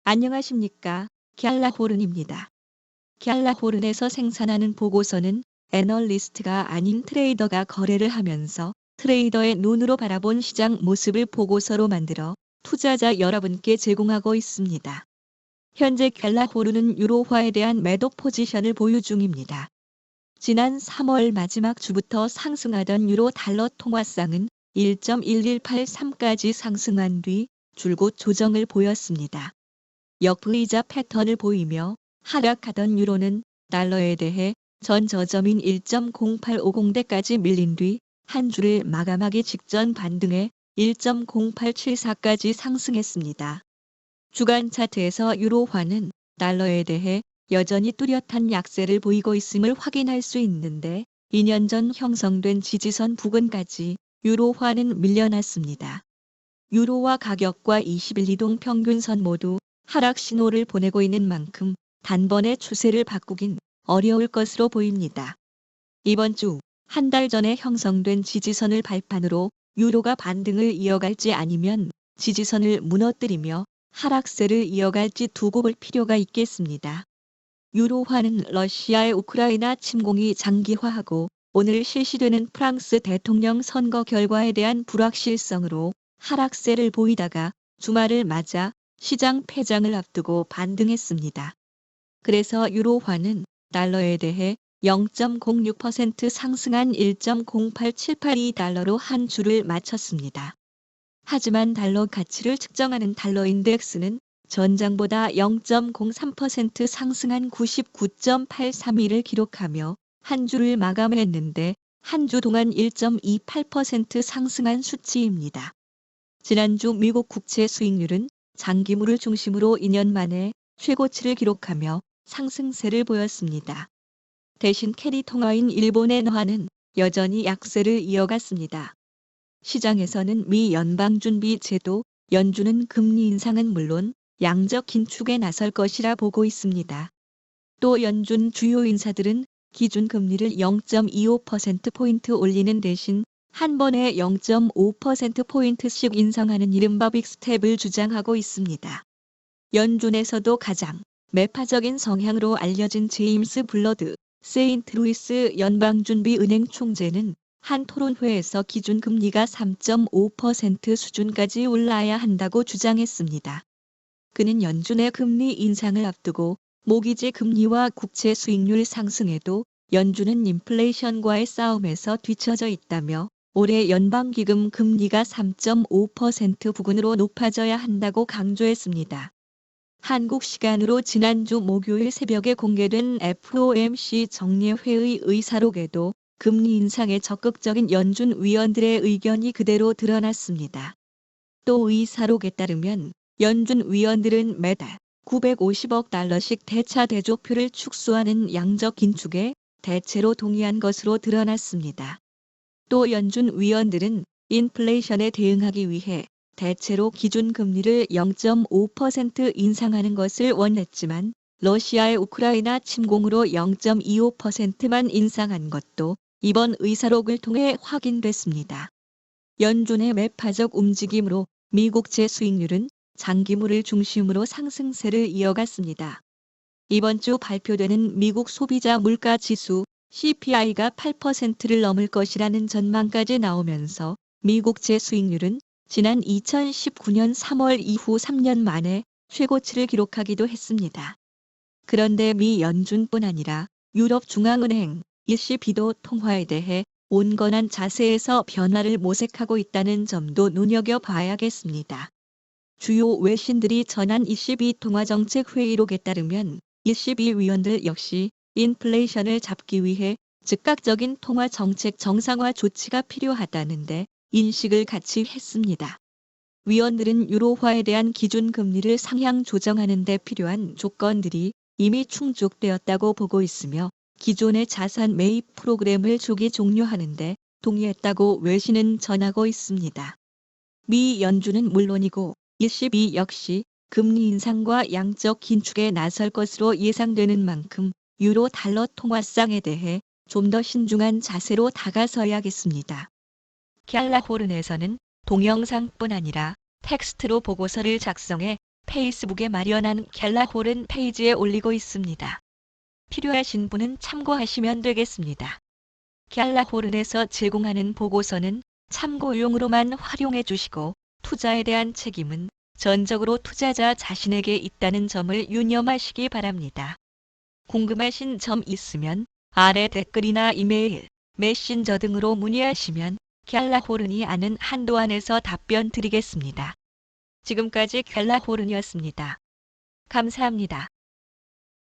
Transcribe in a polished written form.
안녕하십니까. 갤라호른입니다. 갤라호른에서 생산하는 보고서는 애널리스트가 아닌 트레이더가 거래를 하면서 트레이더의 눈으로 바라본 시장 모습을 보고서로 만들어 투자자 여러분께 제공하고 있습니다. 현재 갤라호른은 유로화에 대한 매도 포지션을 보유 중입니다. 지난 3월 마지막 주부터 상승하던 유로 달러 통화상은 1.1183까지 상승한 뒤 줄곧 조정을 보였습니다. 역V자 패턴을 보이며 하락하던 유로는 달러에 대해 전 저점인 1.0850대까지 밀린 뒤 한 주를 마감하기 직전 반등해 1.0874까지 상승했습니다. 주간 차트에서 유로화는 달러에 대해 여전히 뚜렷한 약세를 보이고 있음을 확인할 수 있는데 2년 전 형성된 지지선 부근까지 유로화는 밀려났습니다. 유로화 가격과 20일 이동 평균선 모두 하락 신호를 보내고 있는 만큼 단번에 추세를 바꾸긴 어려울 것으로 보입니다. 이번 주 한 달 전에 형성된 지지선을 발판으로 유로가 반등을 이어갈지 아니면 지지선을 무너뜨리며 하락세를 이어갈지 두고 볼 필요가 있겠습니다. 유로화는 러시아의 우크라이나 침공이 장기화하고 오늘 실시되는 프랑스 대통령 선거 결과에 대한 불확실성으로 하락세를 보이다가 주말을 맞아 시장 폐장을 앞두고 반등했습니다. 그래서 유로화는 달러에 대해 0.06% 상승한 1.08782달러로 한 주를 마쳤습니다. 하지만 달러 가치를 측정하는 달러 인덱스는 전장보다 0.03% 상승한 99.832를 기록하며 한 주를 마감했는데 한 주 동안 1.28% 상승한 수치입니다. 지난주 미국 국채 수익률은 장기물을 중심으로 2년 만에 최고치를 기록하며 상승세를 보였습니다. 대신 캐리 통화인 일본의 엔화는 여전히 약세를 이어갔습니다. 시장에서는 미 연방준비제도 연준은 금리 인상은 물론 양적 긴축에 나설 것이라 보고 있습니다. 또 연준 주요 인사들은 기준금리를 0.25%포인트 올리는 대신 한 번에 0.5%포인트씩 인상하는 이른바 빅스텝을 주장하고 있습니다. 연준에서도 가장 매파적인 성향으로 알려진 제임스 블러드 세인트루이스 연방준비은행 총재는 한 토론회에서 기준금리가 3.5% 수준까지 올라야 한다고 주장했습니다. 그는 연준의 금리 인상을 앞두고 모기지 금리와 국채 수익률 상승에도 연준은 인플레이션과의 싸움에서 뒤처져 있다며 올해 연방기금 금리가 3.5% 부근으로 높아져야 한다고 강조했습니다. 한국 시간으로 지난주 목요일 새벽에 공개된 FOMC 정례회의 의사록에도 금리 인상에 적극적인 연준 위원들의 의견이 그대로 드러났습니다. 또 의사록에 따르면 연준 위원들은 매달 950억 달러씩 대차 대조표를 축소하는 양적 긴축에 대체로 동의한 것으로 드러났습니다. 또 연준 위원들은 인플레이션에 대응하기 위해 대체로 기준금리를 0.5% 인상하는 것을 원했지만 러시아의 우크라이나 침공으로 0.25%만 인상한 것도 이번 의사록을 통해 확인됐습니다. 연준의 매파적 움직임으로 미국채 수익률은 장기물을 중심으로 상승세를 이어갔습니다. 이번 주 발표되는 미국 소비자 물가 지수 CPI가 8%를 넘을 것이라는 전망까지 나오면서 미국채 수익률은 지난 2019년 3월 이후 3년 만에 최고치를 기록하기도 했습니다. 그런데 미 연준뿐 아니라 유럽 중앙은행 ECB도 통화에 대해 온건한 자세에서 변화를 모색하고 있다는 점도 눈여겨봐야겠습니다. 주요 외신들이 전한 ECB 통화정책 회의록에 따르면 ECB 위원들 역시 인플레이션을 잡기 위해 즉각적인 통화정책 정상화 조치가 필요하다는데 인식을 같이 했습니다. 위원들은 유로화에 대한 기준금리를 상향 조정하는 데 필요한 조건들이 이미 충족되었다고 보고 있으며 기존의 자산 매입 프로그램을 조기 종료하는 데 동의했다고 외신은 전하고 있습니다. 미 연준은 물론이고 ECB 역시 금리 인상과 양적 긴축에 나설 것으로 예상되는 만큼 유로 달러 통화상에 대해 좀 더 신중한 자세로 다가서야겠습니다. 갤라호른에서는 동영상뿐 아니라 텍스트로 보고서를 작성해 페이스북에 마련한 갤라홀은 페이지에 올리고 있습니다. 필요하신 분은 참고하시면 되겠습니다. 갤라홀은에서 제공하는 보고서는 참고용으로만 활용해 주시고 투자에 대한 책임은 전적으로 투자자 자신에게 있다는 점을 유념하시기 바랍니다. 궁금하신 점 있으면 아래 댓글이나 이메일, 메신저 등으로 문의하시면 갤라홀은이 아는 한도 안에서 답변 드리겠습니다. 지금까지 갤라홀은이었습니다. 감사합니다.